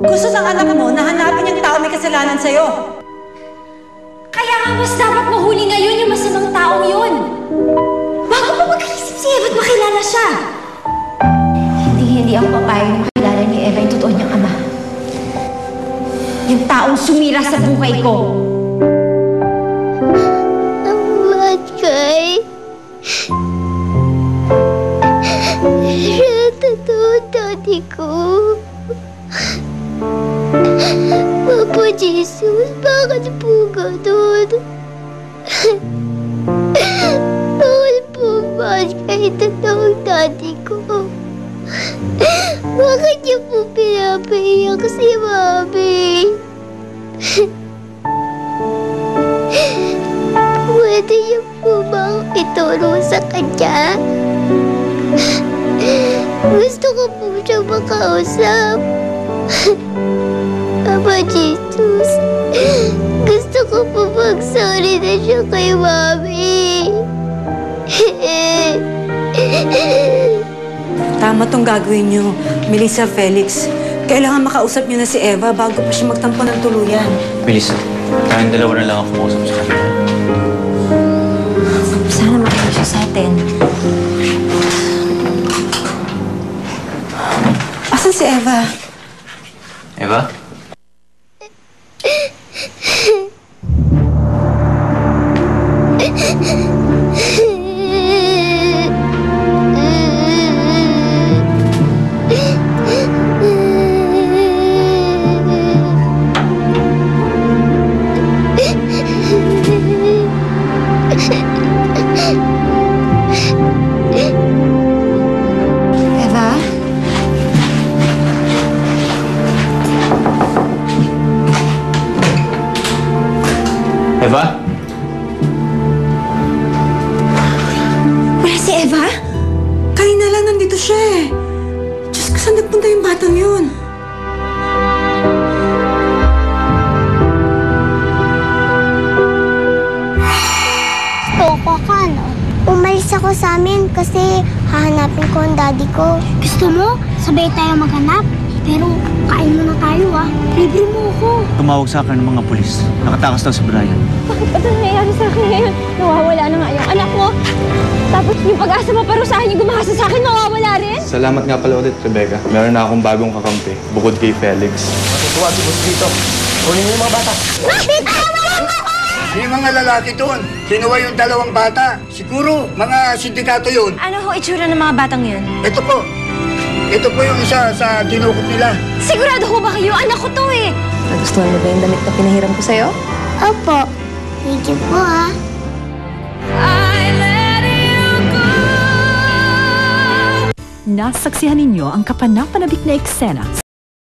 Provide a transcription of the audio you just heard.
Gusto ng anak mo na hanapin yung tao may kasalanan sa'yo. Kaya nga mas dapat mahuli ngayon yung masamang taong yun. Bago pa mag-iisip si Eva at makilala siya. Hindi ako papayag na makilala ni Eva yung totoo niyang ama. Yung taong sumira sa buhay ko. Ang bagay. Siya totoo daddy ko. Papa Jesus, bakit po ganun? Bakit po bagay totoong daddy ko? Bakit niyo po pinapahiyak si Mami? Pwede niyo po bang ituro sa kanya? Gusto ko po siya makausap. Papa Jesus, gusto ko po mag-sorry na siya kay Mami. Tama tong gagawin niyo, Melissa, Felix. Kailangan makausap niyo na si Eva bago pa siya magtampo ng tuluyan. Melissa, tayong dalawa na lang ako kumusap sa kanila. Sana makinig siya sa atin. Asan si Eva? Eva? Eva? Eva? Wala si Eva? Kanina lang nandito siya eh. Diyos ko, saan nagpunta yung batang yun? Stoko ka, no? Umalis ako sa amin kasi hahanapin ko ang daddy ko. Gusto mo? Sabay tayo maghanap. Pero kain muna tayo, ah. Libre mo ako. Tumawag sa akin ng mga pulis. Nakatakas daw si Brian. Bakit ba ito nangyayari sa akin ngayon? Nawawala na nga yung anak ko. Tapos yung pag-asa maparusahan yung gumahasa sa akin, mawawala rin? Salamat nga pala ulit, Rebecca. Meron na akong bagong kakampi, bukod kay Felix. Matutuwa si Boss dito. Kunin mo yung mga bata. Yung mga lalaki doon, kinuha yung dalawang bata. Siguro, mga sindikato yun. Ano ho itsura ng mga batang yun? Ito po. Ito po yung isa sa tinukot nila. Sigurado ho ba kayo? Anak ko to eh. Nagustuhan mo ba yung damit na pinahiram ko sa'yo? Opo. Thank you po, ah. Nasaksihan ninyo ang kapanapanabik na eksena